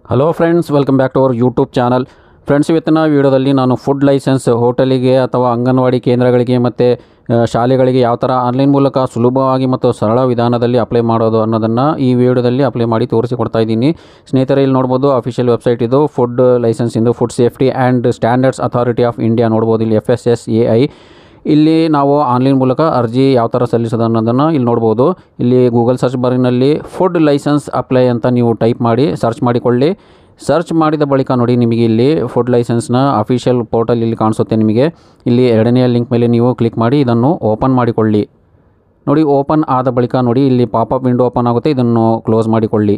Hello friends, welcome back to our YouTube channel. Friends, ಇವತ್ತಿನ ವಿಡಿಯೋದಲ್ಲಿ ನಾನು ಫುಡ್ ಲೈಸೆನ್ಸ್ ಹೋಟೆಲಿಗೆ ಅಥವಾ ಅಂಗನವಾಡಿ ಕೇಂದ್ರಗಳಿಗೆ ಮತ್ತು ಶಾಲೆಗಳಿಗೆ ಯಾವ ಥರ ಆನ್ಲೈನ್ ಮೂಲಕ ಸುಲಭವಾಗಿ ಮತ್ತು ಸರಳ ವಿಧಾನದಲ್ಲಿ ಅಪ್ಲೈ ಮಾಡೋದು ಅನ್ನೋದನ್ನು ಈ ವಿಡಿಯೋದಲ್ಲಿ ಅಪ್ಲೈ ಮಾಡಿ ತೋರಿಸಿಕೊಡ್ತಾ ಇದ್ದೀನಿ. ಸ್ನೇಹಿತರೆ, ಇಲ್ಲಿ ನೋಡ್ಬೋದು ಅಫಿಷಿಯಲ್ ವೆಬ್ಸೈಟ್ ಇದು ಫುಡ್ ಲೈಸೆನ್ಸಿಂದು food safety and standards authority of India ನೋಡ್ಬೋದು. ಇಲ್ಲಿ FSSAI. ಇಲ್ಲಿ ನಾವು ಆನ್ಲೈನ್ ಮೂಲಕ ಅರ್ಜಿ ಯಾವ ಥರ ಸಲ್ಲಿಸೋದು ಅನ್ನೋದನ್ನು ಇಲ್ಲಿ ನೋಡ್ಬೋದು. ಇಲ್ಲಿ ಗೂಗಲ್ ಸರ್ಚ್ ಬಾರಿನಲ್ಲಿ ಫುಡ್ ಲೈಸೆನ್ಸ್ ಅಪ್ಲೈ ಅಂತ ನೀವು ಟೈಪ್ ಮಾಡಿ ಸರ್ಚ್ ಮಾಡಿಕೊಳ್ಳಿ. ಸರ್ಚ್ ಮಾಡಿದ ಬಳಿಕ ನೋಡಿ, ನಿಮಗೆ ಇಲ್ಲಿ ಫುಡ್ ಲೈಸೆನ್ಸ್ನ ಅಫಿಷಿಯಲ್ ಪೋರ್ಟಲ್ ಇಲ್ಲಿ ಕಾಣಿಸುತ್ತೆ. ನಿಮಗೆ ಇಲ್ಲಿ ಎರಡನೆಯ ಲಿಂಕ್ ಮೇಲೆ ನೀವು ಕ್ಲಿಕ್ ಮಾಡಿ ಇದನ್ನು ಓಪನ್ ಮಾಡಿಕೊಳ್ಳಿ. ನೋಡಿ, ಓಪನ್ ಆದ ಬಳಿಕ ನೋಡಿ ಇಲ್ಲಿ ಪಾಪಪ್ ವಿಂಡೋ ಓಪನ್ ಆಗುತ್ತೆ. ಇದನ್ನು ಕ್ಲೋಸ್ ಮಾಡಿಕೊಳ್ಳಿ.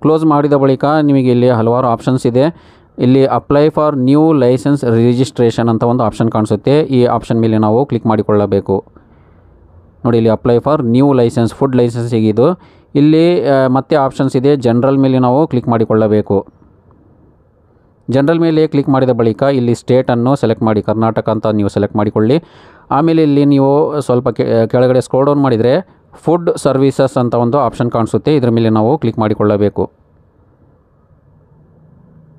ಕ್ಲೋಸ್ ಮಾಡಿದ ಬಳಿಕ ನಿಮಗೆ ಇಲ್ಲಿ ಹಲವಾರು ಆಪ್ಷನ್ಸ್ ಇದೆ. ಇಲ್ಲಿ apply for new license registration ಅಂತ ಒಂದು ಆಪ್ಷನ್ ಕಾಣಿಸುತ್ತೆ. ಈ ಆಪ್ಷನ್ ಮೇಲೆ ನಾವು ಕ್ಲಿಕ್ ಮಾಡಿಕೊಳ್ಳಬೇಕು. ನೋಡಿ, ಇಲ್ಲಿ apply for new license food license ಇದು. ಇಲ್ಲಿ ಮತ್ತೆ ಆಪ್ಷನ್ಸ್ ಇದೆ. ಜನರಲ್ ಮೇಲೆ ನಾವು ಕ್ಲಿಕ್ ಮಾಡಿಕೊಳ್ಳಬೇಕು. ಜನರಲ್ ಮೇಲೆ ಕ್ಲಿಕ್ ಮಾಡಿದ ಬಳಿಕ ಇಲ್ಲಿ ಸ್ಟೇಟನ್ನು ಸೆಲೆಕ್ಟ್ ಮಾಡಿ, ಕರ್ನಾಟಕ ಅಂತ ನೀವು ಸೆಲೆಕ್ಟ್ ಮಾಡಿಕೊಳ್ಳಿ. ಆಮೇಲೆ ಇಲ್ಲಿ ನೀವು ಸ್ವಲ್ಪ ಕೆಳಗಡೆ ಸ್ಕ್ರೋಲ್ ಡೌನ್ ಮಾಡಿದರೆ ಫುಡ್ ಸರ್ವಿಸಸ್ ಅಂತ ಒಂದು ಆಪ್ಷನ್ ಕಾಣಿಸುತ್ತೆ. ಇದರ ಮೇಲೆ ನಾವು ಕ್ಲಿಕ್ ಮಾಡಿಕೊಳ್ಳಬೇಕು.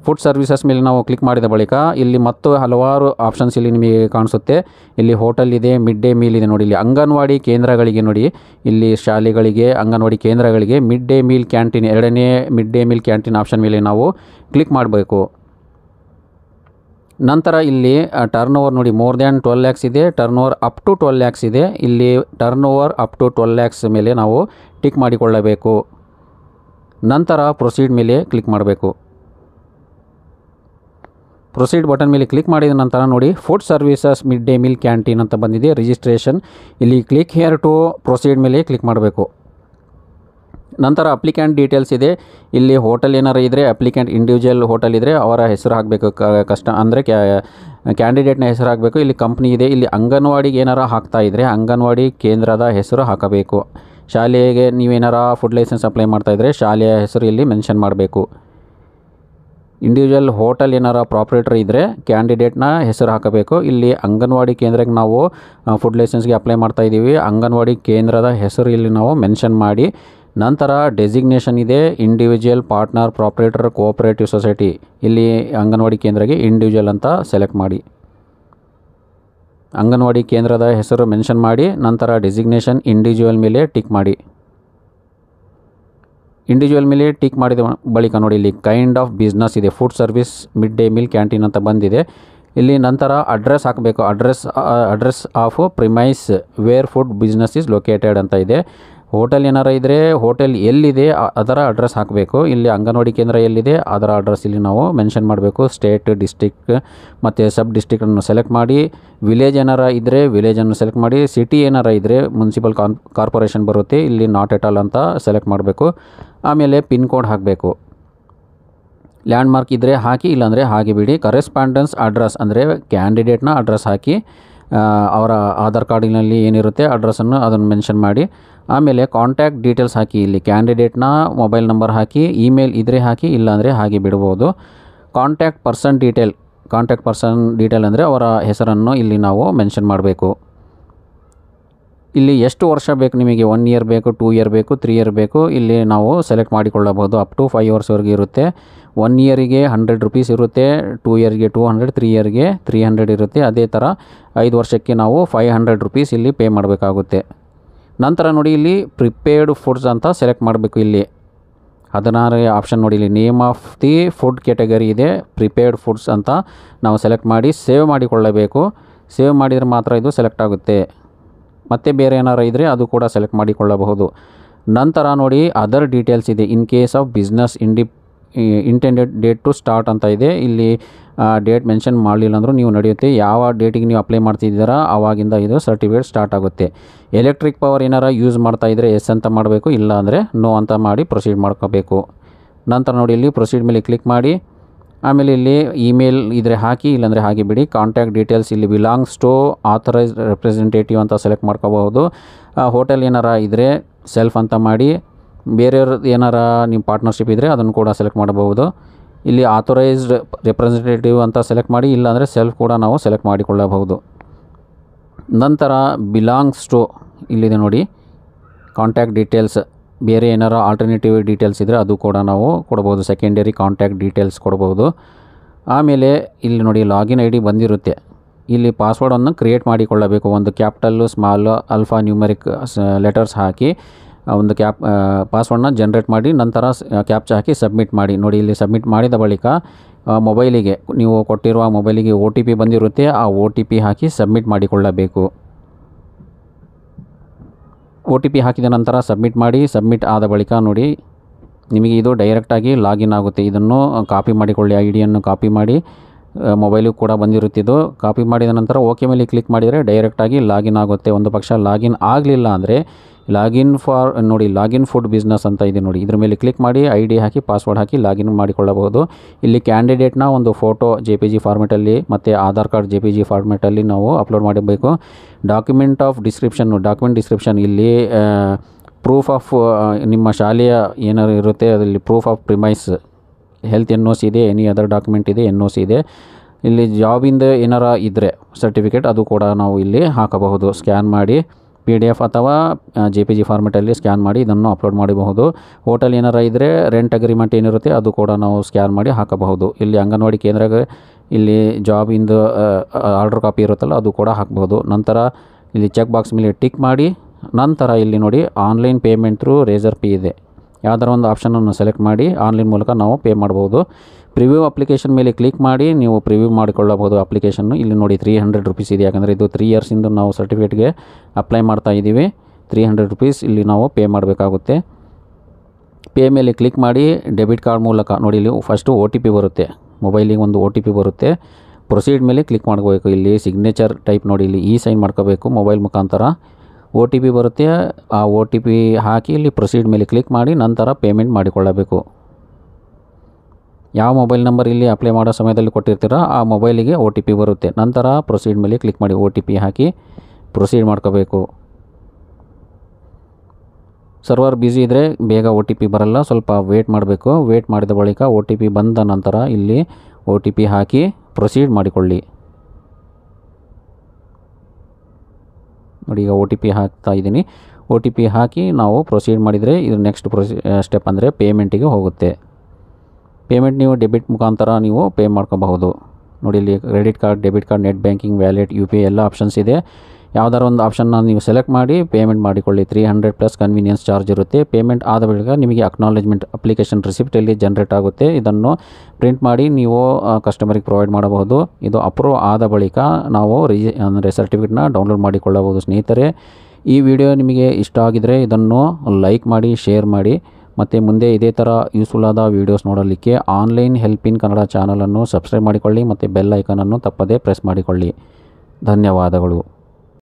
ಫುಡ್ ಸರ್ವಿಸಸ್ ಮೇಲೆ ನಾವು ಕ್ಲಿಕ್ ಮಾಡಿದ ಬಳಿಕ ಇಲ್ಲಿ ಮತ್ತು ಹಲವಾರು ಆಪ್ಷನ್ಸ್ ಇಲ್ಲಿ ನಿಮಗೆ ಕಾಣಿಸುತ್ತೆ. ಇಲ್ಲಿ ಹೋಟೆಲ್ ಇದೆ, ಮಿಡ್ ಡೇ ಮೀಲ್ ಇದೆ. ನೋಡಿ, ಇಲ್ಲಿ ಅಂಗನವಾಡಿ ಕೇಂದ್ರಗಳಿಗೆ ನೋಡಿ, ಇಲ್ಲಿ ಶಾಲೆಗಳಿಗೆ ಅಂಗನವಾಡಿ ಕೇಂದ್ರಗಳಿಗೆ ಮಿಡ್ ಡೇ ಮೀಲ್ ಕ್ಯಾಂಟೀನ್, ಎರಡನೇ mid day meal canteen option ಮೇಲೆ ನಾವು ಕ್ಲಿಕ್ ಮಾಡಬೇಕು. ನಂತರ ಇಲ್ಲಿ ಟರ್ನ್ ಓವರ್ ನೋಡಿ, ಮೋರ್ ದ್ಯಾನ್ 12 lakhs ಇದೆ, turn over up to 12 lakhs ಇದೆ. ಇಲ್ಲಿ turn over up to 12 lakhs ಮೇಲೆ ನಾವು ಟಿಕ್ ಮಾಡಿಕೊಳ್ಳಬೇಕು. ನಂತರ ಪ್ರೊಸೀಡ್ ಮೇಲೆ ಕ್ಲಿಕ್ ಮಾಡಬೇಕು. ಪ್ರೊಸೀಡ್ ಬಟನ್ ಮೇಲೆ ಕ್ಲಿಕ್ ಮಾಡಿದ ನಂತರ ನೋಡಿ, food services mid day meal canteen ಅಂತ ಬಂದಿದೆ, ರಿಜಿಸ್ಟ್ರೇಷನ್. ಇಲ್ಲಿ ಕ್ಲಿಕ್ ಹಿಯರ್ ಟು ಪ್ರೊಸೀಡ್ ಮೇಲೆ ಕ್ಲಿಕ್ ಮಾಡಬೇಕು. ನಂತರ ಅಪ್ಲಿಕ್ಯಾಂಟ್ ಡೀಟೇಲ್ಸ್ ಇದೆ. ಇಲ್ಲಿ ಹೋಟೆಲ್ ಏನಾರು ಇದ್ದರೆ ಅಪ್ಲಿಕ್ಯಾಂಟ್ ಇಂಡಿವಿಜುವಲ್ ಹೋಟೆಲ್ ಇದ್ದರೆ ಅವರ ಹೆಸರು ಹಾಕಬೇಕು. ಅಂದರೆ ಕ್ಯಾಂಡಿಡೇಟ್ನ ಹೆಸರು ಹಾಕಬೇಕು. ಇಲ್ಲಿ ಕಂಪ್ನಿ ಇದೆ. ಇಲ್ಲಿ ಅಂಗನವಾಡಿಗೆ ಏನಾರು ಹಾಕ್ತಾ ಇದ್ದರೆ ಅಂಗನವಾಡಿ ಕೇಂದ್ರದ ಹೆಸರು ಹಾಕಬೇಕು. ಶಾಲೆಗೆ ನೀವೇನಾರ ಫುಡ್ ಲೈಸೆನ್ಸ್ ಅಪ್ಲೈ ಮಾಡ್ತಾಯಿದ್ರೆ ಶಾಲೆಯ ಹೆಸರು ಇಲ್ಲಿ ಮೆನ್ಷನ್ ಮಾಡಬೇಕು. ಇಂಡಿವಿಜುವಲ್ ಹೋಟೆಲ್ ಏನಾರ ಪ್ರಾಪ್ರೇಟರ್ ಇದ್ದರೆ ಕ್ಯಾಂಡಿಡೇಟ್ನ ಹೆಸರು ಹಾಕಬೇಕು. ಇಲ್ಲಿ ಅಂಗನವಾಡಿ ಕೇಂದ್ರಕ್ಕೆ ನಾವು ಫುಡ್ ಲೈಸೆನ್ಸ್ಗೆ ಅಪ್ಲೈ ಮಾಡ್ತಾ ಇದ್ದೀವಿ. ಅಂಗನವಾಡಿ ಕೇಂದ್ರದ ಹೆಸರು ಇಲ್ಲಿ ನಾವು ಮೆನ್ಷನ್ ಮಾಡಿ, ನಂತರ ಡೆಸಿಗ್ನೇಷನ್ ಇದೆ, ಇಂಡಿವಿಜುವಲ್, ಪಾರ್ಟ್ನರ್, ಪ್ರಾಪ್ರೇಟರ್, ಕೋಆಪರೇಟಿವ್ ಸೊಸೈಟಿ. ಇಲ್ಲಿ ಅಂಗನವಾಡಿ ಕೇಂದ್ರಕ್ಕೆ ಇಂಡಿವಿಜುವಲ್ ಅಂತ ಸೆಲೆಕ್ಟ್ ಮಾಡಿ. ಅಂಗನವಾಡಿ ಕೇಂದ್ರದ ಹೆಸರು ಮೆನ್ಷನ್ ಮಾಡಿ, ನಂತರ ಡೆಸಿಗ್ನೇಷನ್ ಇಂಡಿವಿಜುವಲ್ ಮೇಲೆ ಟಿಕ್ ಮಾಡಿ. ಇಂಡಿವಿಜುವಲ್ ಮೇಲೆ ಟಿಕ್ ಮಾಡಿದ ಬಳಿಕ ನೋಡಿ, ಇಲ್ಲಿ ಕೈಂಡ್ ಆಫ್ ಬಿಸ್ನೆಸ್ ಇದೆ, food service mid day meal canteen ಅಂತ ಬಂದಿದೆ. ಇಲ್ಲಿ ನಂತರ ಅಡ್ರೆಸ್ ಹಾಕಬೇಕು. Address of premise where food business is located ಅಂತ ಇದೆ. ಹೋಟೆಲ್ ಏನಾರ ಇದ್ದರೆ ಹೋಟೆಲ್ ಎಲ್ಲಿದೆ ಅದರ ಅಡ್ರೆಸ್ ಹಾಕಬೇಕು. ಇಲ್ಲಿ ಅಂಗನವಾಡಿ ಕೇಂದ್ರ ಎಲ್ಲಿದೆ ಅದರ ಅಡ್ರೆಸ್ ಇಲ್ಲಿ ನಾವು ಮೆನ್ಷನ್ ಮಾಡಬೇಕು. ಸ್ಟೇಟ್, ಡಿಸ್ಟಿಕ್ ಮತ್ತು ಸಬ್ ಡಿಸ್ಟಿಕ್ಟನ್ನು ಸೆಲೆಕ್ಟ್ ಮಾಡಿ. ವಿಲೇಜ್ ಏನಾರ ಇದ್ದರೆ ವಿಲೇಜನ್ನು ಸೆಲೆಕ್ಟ್ ಮಾಡಿ. ಸಿಟಿ ಏನಾರ ಇದ್ದರೆ ಮುನ್ಸಿಪಲ್ ಕಾರ್ಪೊರೇಷನ್ ಬರುತ್ತೆ, ಇಲ್ಲಿ ನಾಟ್ ಎಟ್ ಆಲ್ ಅಂತ ಸೆಲೆಕ್ಟ್ ಮಾಡಬೇಕು. ಆಮೇಲೆ ಪಿನ್ ಕೋಡ್ ಹಾಕಬೇಕು. ಲ್ಯಾಂಡ್ ಮಾರ್ಕ್ ಇದ್ದರೆ ಹಾಕಿ, ಇಲ್ಲಾಂದರೆ ಹಾಗೆ ಬಿಡಿ. ಕರೆಸ್ಪಾಂಡೆನ್ಸ್ ಅಡ್ರೆಸ್ ಅಂದರೆ ಕ್ಯಾಂಡಿಡೇಟ್ನ ಅಡ್ರೆಸ್ ಹಾಕಿ, ಅವರ ಆಧಾರ್ ಕಾರ್ಡಿನಲ್ಲಿ ಏನಿರುತ್ತೆ ಅಡ್ರೆಸ್ಸನ್ನು ಅದನ್ನು ಮೆನ್ಷನ್ ಮಾಡಿ. ಆಮೇಲೆ ಕಾಂಟ್ಯಾಕ್ಟ್ ಡೀಟೇಲ್ಸ್ ಹಾಕಿ. ಇಲ್ಲಿ ಕ್ಯಾಂಡಿಡೇಟ್ನ ಮೊಬೈಲ್ ನಂಬರ್ ಹಾಕಿ, ಇಮೇಲ್ ಇದ್ದರೆ ಹಾಕಿ, ಇಲ್ಲಾಂದರೆ ಹಾಗೆ ಬಿಡ್ಬೋದು. ಕಾಂಟ್ಯಾಕ್ಟ್ ಪರ್ಸನ್ ಡೀಟೇಲ್ ಅಂದರೆ ಅವರ ಹೆಸರನ್ನು ಇಲ್ಲಿ ನಾವು ಮೆನ್ಷನ್ ಮಾಡಬೇಕು. ಇಲ್ಲಿ ಎಷ್ಟು ವರ್ಷ ಬೇಕು ನಿಮಗೆ, 1 year ಬೇಕು, 2 year ಬೇಕು, 3 year ಬೇಕು, ಇಲ್ಲಿ ನಾವು ಸೆಲೆಕ್ಟ್ ಮಾಡಿಕೊಳ್ಳಬಹುದು. ಅಪ್ ಟು 5 yearsವರೆಗೆ ಇರುತ್ತೆ. 1 yearಗೆ 100 rupees ಇರುತ್ತೆ, 2 yearಗೆ 200, 3 yearಗೆ 300 ಇರುತ್ತೆ. ಅದೇ ಥರ 5 ವರ್ಷಕ್ಕೆ ನಾವು 500 rupees ಇಲ್ಲಿ ಪೇ ಮಾಡಬೇಕಾಗುತ್ತೆ. ನಂತರ ನೋಡಿ, ಇಲ್ಲಿ ಪ್ರಿಪೇರ್ಡ್ ಫುಡ್ಸ್ ಅಂತ ಸೆಲೆಕ್ಟ್ ಮಾಡಬೇಕು. ಇಲ್ಲಿ 16 ಆಪ್ಷನ್ ನೋಡಿ, ಇಲ್ಲಿ name of the food category ಇದೆ, ಪ್ರಿಪೇರ್ಡ್ ಫುಡ್ಸ್ ಅಂತ ನಾವು ಸೆಲೆಕ್ಟ್ ಮಾಡಿ ಸೇವ್ ಮಾಡಿಕೊಳ್ಳಬೇಕು. ಸೇವ್ ಮಾಡಿದರೆ ಮಾತ್ರ ಇದು ಸೆಲೆಕ್ಟ್ ಆಗುತ್ತೆ. ಮತ್ತು ಬೇರೆ ಏನಾರು ಇದ್ದರೆ ಅದು ಕೂಡ ಸೆಲೆಕ್ಟ್ ಮಾಡಿಕೊಳ್ಳಬಹುದು. ನಂತರ ನೋಡಿ, ಅದರ್ ಡೀಟೇಲ್ಸ್ ಇದೆ. In case of business intended date to start ಅಂತ ಇದೆ. ಇಲ್ಲಿ ಡೇಟ್ ಮೆನ್ಷನ್ ಮಾಡಲಿಲ್ಲ ಅಂದರೂ ನೀವು ನಡೆಯುತ್ತೆ. ಯಾವ ಡೇಟಿಗೆ ನೀವು ಅಪ್ಲೈ ಮಾಡ್ತಿದ್ದೀರಾ ಆವಾಗಿಂದ ಇದು ಸರ್ಟಿಫಿಕೇಟ್ ಸ್ಟಾರ್ಟ್ ಆಗುತ್ತೆ. ಎಲೆಕ್ಟ್ರಿಕ್ ಪವರ್ ಏನಾರ ಯೂಸ್ ಮಾಡ್ತಾಯಿದ್ರೆ ಎಸ್ ಅಂತ ಮಾಡಬೇಕು, ಇಲ್ಲ ಅಂದರೆ ನೋ ಅಂತ ಮಾಡಿ ಪ್ರೊಸೀಡ್ ಮಾಡ್ಕೋಬೇಕು. ನಂತರ ನೋಡಿ, ಇಲ್ಲಿ ಪ್ರೊಸೀಡ್ ಮೇಲೆ ಕ್ಲಿಕ್ ಮಾಡಿ. ಆಮೇಲೆ ಇಲ್ಲಿ ಇಮೇಲ್ ಇದ್ದರೆ ಹಾಕಿ, ಇಲ್ಲಾಂದರೆ ಹಾಗೆ ಬಿಡಿ. ಕಾಂಟ್ಯಾಕ್ಟ್ ಡೀಟೇಲ್ಸ್ ಇಲ್ಲಿ ಬಿಲಾಂಗ್ಸ್ ಟು ಆಥರೈಸ್ಡ್ ರೆಪ್ರೆಸೆಂಟೇಟಿವ್ ಅಂತ ಸೆಲೆಕ್ಟ್ ಮಾಡ್ಕೋಬಹುದು. ಹೋಟೆಲ್ ಏನಾರ ಇದ್ದರೆ ಸೆಲ್ಫ್ ಅಂತ ಮಾಡಿ. ಬೇರೆಯವ್ರದ್ದು ಏನಾರ ನಿಮ್ಮ ಪಾರ್ಟ್ನರ್ಶಿಪ್ ಇದ್ದರೆ ಅದನ್ನು ಕೂಡ ಸೆಲೆಕ್ಟ್ ಮಾಡಬಹುದು. ಇಲ್ಲಿ ಆಥರೈಸ್ಡ್ ರೆಪ್ರೆಸೆಂಟೇಟಿವ್ ಅಂತ ಸೆಲೆಕ್ಟ್ ಮಾಡಿ, ಇಲ್ಲಾಂದರೆ ಸೆಲ್ಫ್ ಕೂಡ ನಾವು ಸೆಲೆಕ್ಟ್ ಮಾಡಿಕೊಳ್ಳಬಹುದು. ನಂತರ ಬಿಲಾಂಗ್ಸ್ ಟು ಇಲ್ಲಿದೆ ನೋಡಿ, ಕಾಂಟ್ಯಾಕ್ಟ್ ಡೀಟೇಲ್ಸ್ ಬೇರೆ ಏನಾರು ಆಲ್ಟರ್ನೇಟಿವ್ ಡೀಟೇಲ್ಸ್ ಇದ್ದರೆ ಅದು ಕೂಡ ನಾವು ಕೊಡ್ಬೋದು, ಸೆಕೆಂಡರಿ ಕಾಂಟ್ಯಾಕ್ಟ್ ಡೀಟೇಲ್ಸ್ ಕೊಡ್ಬೋದು. ಆಮೇಲೆ ಇಲ್ಲಿ ನೋಡಿ ಲಾಗಿನ್ ID ಬಂದಿರುತ್ತೆ. ಇಲ್ಲಿ ಪಾಸ್ವರ್ಡನ್ನು ಕ್ರಿಯೇಟ್ ಮಾಡಿಕೊಳ್ಳಬೇಕು. ಒಂದು capital, small, alphanumeric letters ಹಾಕಿ ಒಂದು ಪಾಸ್ವರ್ಡನ್ನ ಜನ್ರೇಟ್ ಮಾಡಿ ನಂತರ ಕ್ಯಾಪ್ಚಾ ಹಾಕಿ ಸಬ್ಮಿಟ್ ಮಾಡಿ. ನೋಡಿ ಇಲ್ಲಿ ಸಬ್ಮಿಟ್ ಮಾಡಿದ ಬಳಿಕ ಮೊಬೈಲಿಗೆ, ನೀವು ಕೊಟ್ಟಿರುವ ಮೊಬೈಲಿಗೆ OTP ಬಂದಿರುತ್ತೆ. ಆ OTP ಹಾಕಿ ಸಬ್ಮಿಟ್ ಮಾಡಿಕೊಳ್ಳಬೇಕು. OTP ಹಾಕಿದ ನಂತರ ಸಬ್ಮಿಟ್ ಮಾಡಿ. ಸಬ್ಮಿಟ್ ಆದ ಬಳಿಕ ನೋಡಿ ನಿಮಗೆ ಇದು ಡೈರೆಕ್ಟಾಗಿ ಲಾಗಿನ್ ಆಗುತ್ತೆ. ಇದನ್ನು ಕಾಪಿ ಮಾಡಿಕೊಳ್ಳಿ, ಐಡಿಯನ್ನು ಕಾಪಿ ಮಾಡಿ. ಮೊಬೈಲಿಗೆ ಕೂಡ ಬಂದಿರುತ್ತಿದ್ದು ಕಾಪಿ ಮಾಡಿದ ನಂತರ ಓಕೆ ಮೇಲೆ ಕ್ಲಿಕ್ ಮಾಡಿದರೆ ಡೈರೆಕ್ಟಾಗಿ ಲಾಗಿನ್ ಆಗುತ್ತೆ. ಒಂದು ಪಕ್ಷ ಲಾಗಿನ್ ಆಗಲಿಲ್ಲ ಅಂದರೆ ಲಾಗಿನ್ ಫುಡ್ ಬಿಸ್ನೆಸ್ ಅಂತ ಇದೆ ನೋಡಿ, ಇದ್ರ ಮೇಲೆ ಕ್ಲಿಕ್ ಮಾಡಿ ID ಹಾಕಿ ಪಾಸ್ವರ್ಡ್ ಹಾಕಿ ಲಾಗಿನ್ ಮಾಡಿಕೊಳ್ಳಬಹುದು. ಇಲ್ಲಿ ಕ್ಯಾಂಡಿಡೇಟ್ನ ಒಂದು ಫೋಟೋ JPG ಫಾರ್ಮೆಟಲ್ಲಿ ಮತ್ತು ಆಧಾರ್ ಕಾರ್ಡ್ JPG ಫಾರ್ಮೆಟಲ್ಲಿ ನಾವು ಅಪ್ಲೋಡ್ ಮಾಡಬೇಕು. ಡಾಕ್ಯುಮೆಂಟ್ ಡಿಸ್ಕ್ರಿಪ್ಷನ್ ಇಲ್ಲಿ ಪ್ರೂಫ್ ಆಫ್ ನಿಮ್ಮ ಶಾಲೆಯ ಏನಾರು ಇರುತ್ತೆ, ಅದರಲ್ಲಿ proof of premise, health NOC ಇದೆ, ಎನಿ ಅದರ್ ಡಾಕ್ಯುಮೆಂಟ್ ಇದೆ, NOC ಇದೆ. ಇಲ್ಲಿ ಜಾಬಿಂದ ಏನಾರ ಇದ್ದರೆ ಸರ್ಟಿಫಿಕೇಟ್ ಅದು ಕೂಡ ನಾವು ಇಲ್ಲಿ ಹಾಕಬಹುದು. ಸ್ಕ್ಯಾನ್ ಮಾಡಿ PDF ಅಥವಾ JPG ಫಾರ್ಮೆಟಲ್ಲಿ ಸ್ಕ್ಯಾನ್ ಮಾಡಿ ಇದನ್ನು ಅಪ್ಲೋಡ್ ಮಾಡಬಹುದು. ಹೋಟೆಲ್ ಏನಾರ ಇದ್ದರೆ ರೆಂಟ್ ಅಗ್ರಿಮೆಂಟ್ ಏನಿರುತ್ತೆ ಅದು ಕೂಡ ನಾವು ಸ್ಕ್ಯಾನ್ ಮಾಡಿ ಹಾಕಬಹುದು. ಇಲ್ಲಿ ಅಂಗನವಾಡಿ ಕೇಂದ್ರಗ ಇಲ್ಲಿ ಜಾಬಿಂದು ಆರ್ಡರ್ ಕಾಪಿ ಇರುತ್ತಲ್ಲ ಅದು ಕೂಡ ಹಾಕ್ಬೋದು. ನಂತರ ಇಲ್ಲಿ ಚೆಕ್ ಬಾಕ್ಸ್ ಮೇಲೆ ಟಿಕ್ ಮಾಡಿ ನಂತರ ಇಲ್ಲಿ ನೋಡಿ online payment through Razorpay ಇದೆ. ಯಾವುದರ ಒಂದು ಆಪ್ಷನನ್ನು ಸೆಲೆಕ್ಟ್ ಮಾಡಿ ಆನ್ಲೈನ್ ಮೂಲಕ ನಾವು ಪೇ ಮಾಡ್ಬೋದು. ಪ್ರಿವ್ಯೂ ಅಪ್ಲಿಕೇಶನ್ ಮೇಲೆ ಕ್ಲಿಕ್ ಮಾಡಿ ನೀವು ಪ್ರಿವ್ಯೂ ಮಾಡಿಕೊಳ್ಳಬಹುದು ಅಪ್ಲಿಕೇಶನ್ನು. ಇಲ್ಲಿ ನೋಡಿ 300 ರೂಪೀಸ್ ಇದೆ, ಯಾಕಂದರೆ ಇದು 3 ಇಯರ್ಸಿಂದ ನಾವು ಸರ್ಟಿಫಿಕೇಟ್ಗೆ ಅಪ್ಲೈ ಮಾಡ್ತಾ ಇದ್ದೀವಿ. 300 ರೂಪೀಸ್ ಇಲ್ಲಿ ನಾವು ಪೇ ಮಾಡಬೇಕಾಗುತ್ತೆ. ಪೇ ಮೇಲೆ ಕ್ಲಿಕ್ ಮಾಡಿ ಡೆಬಿಟ್ ಕಾರ್ಡ್ ಮೂಲಕ ನೋಡಿ ಇಲ್ಲಿ ಫಸ್ಟು OTP ಬರುತ್ತೆ, ಮೊಬೈಲಿಗೆ ಒಂದು OTP ಬರುತ್ತೆ. ಪ್ರೊಸೀಡ್ ಮೇಲೆ ಕ್ಲಿಕ್ ಮಾಡಬೇಕು. ಇಲ್ಲಿ ಸಿಗ್ನೇಚರ್ ಟೈಪ್ ನೋಡಿ ಇಲ್ಲಿ ಸೈನ್ ಮಾಡ್ಕೋಬೇಕು ಮೊಬೈಲ್ ಮುಖಾಂತರ. OTP ಬರುತ್ತೆ, ಆ OTP ಹಾಕಿ ಇಲ್ಲಿ ಪ್ರೊಸೀಡ್ ಮೇಲೆ ಕ್ಲಿಕ್ ಮಾಡಿ ನಂತರ ಪೇಮೆಂಟ್ ಮಾಡಿಕೊಳ್ಳಬೇಕು. ಯಾವ ಮೊಬೈಲ್ ನಂಬರ್ ಇಲ್ಲಿ ಅಪ್ಲೈ ಮಾಡೋ ಸಮಯದಲ್ಲಿ ಕೊಟ್ಟಿರ್ತೀರ ಆ ಮೊಬೈಲಿಗೆ OTP ಬರುತ್ತೆ. ನಂತರ ಪ್ರೊಸೀಡ್ ಮೇಲೆ ಕ್ಲಿಕ್ ಮಾಡಿ OTP ಹಾಕಿ ಪ್ರೊಸೀಡ್ ಮಾಡ್ಕೋಬೇಕು. ಸರ್ವರ್ ಬ್ಯುಸಿ ಇದ್ದರೆ ಬೇಗ OTP ಬರಲ್ಲ, ಸ್ವಲ್ಪ ವೇಟ್ ಮಾಡಬೇಕು. ವೇಟ್ ಮಾಡಿದ ಬಳಿಕ OTP ಬಂದ ನಂತರ ಇಲ್ಲಿ OTP ಹಾಕಿ ಪ್ರೊಸೀಡ್ ಮಾಡಿಕೊಳ್ಳಿ. ನೋಡಿ ಈಗ OTP ಹಾಕ್ತಾ ಇದ್ದೀನಿ. OTP ಹಾಕಿ ನಾವು ಪ್ರೊಸೀಡ್ ಮಾಡಿದರೆ ಇದು ನೆಕ್ಸ್ಟ್ ಸ್ಟೆಪ್ ಅಂದರೆ ಪೇಮೆಂಟಿಗೆ ಹೋಗುತ್ತೆ. ಪೇಮೆಂಟ್ ನೀವು ಡೆಬಿಟ್ ಮುಖಾಂತರ ನೀವು ಪೇ ಮಾಡ್ಕೋಬಹುದು. ನೋಡಿ ಇಲ್ಲಿ credit card, debit card, net banking, wallet, UPI ಎಲ್ಲ ಆಪ್ಷನ್ಸ್ ಇದೆ. ಯಾವುದಾದ್ರು ಒಂದು ಆಪ್ಷನ್ನ ನೀವು ಸೆಲೆಕ್ಟ್ ಮಾಡಿ ಪೇಮೆಂಟ್ ಮಾಡಿಕೊಳ್ಳಿ. 300 ಪ್ಲಸ್ ಕನ್ವೀನಿಯನ್ಸ್ ಚಾರ್ಜ್ ಇರುತ್ತೆ. ಪೇಮೆಂಟ್ ಆದ ಬಳಿಕ ನಿಮಗೆ ಅಕ್ನಾಲೇಜ್ಮೆಂಟ್ ಅಪ್ಲಿಕೇಶನ್ ರಿಸಿಪ್ಟಲ್ಲಿ ಜನ್ರೇಟ್ ಆಗುತ್ತೆ. ಇದನ್ನು ಪ್ರಿಂಟ್ ಮಾಡಿ ನೀವು ಕಸ್ಟಮರಿಗೆ ಪ್ರೊವೈಡ್ ಮಾಡಬಹುದು. ಇದು ಅಪ್ರೂವ್ ಆದ ಬಳಿಕ ನಾವು ಅಂದರೆ ಸರ್ಟಿಫಿಕೇಟ್ನ ಡೌನ್ಲೋಡ್ ಮಾಡಿಕೊಳ್ಳಬಹುದು. ಸ್ನೇಹಿತರೆ, ಈ ವಿಡಿಯೋ ನಿಮಗೆ ಇಷ್ಟ ಆಗಿದರೆ ಇದನ್ನು ಲೈಕ್ ಮಾಡಿ, ಶೇರ್ ಮಾಡಿ. ಮತ್ತು ಮುಂದೆ ಇದೇ ಥರ ಯೂಸ್ಫುಲ್ ಆದ ವೀಡಿಯೋಸ್ ನೋಡಲಿಕ್ಕೆ ಆನ್ಲೈನ್ ಹೆಲ್ಪ್ ಇನ್ ಕನ್ನಡ ಚಾನಲನ್ನು ಸಬ್ಸ್ಕ್ರೈಬ್ ಮಾಡಿಕೊಳ್ಳಿ ಮತ್ತು ಬೆಲ್ ಐಕನನ್ನು ತಪ್ಪದೇ ಪ್ರೆಸ್ ಮಾಡಿಕೊಳ್ಳಿ. ಧನ್ಯವಾದಗಳು.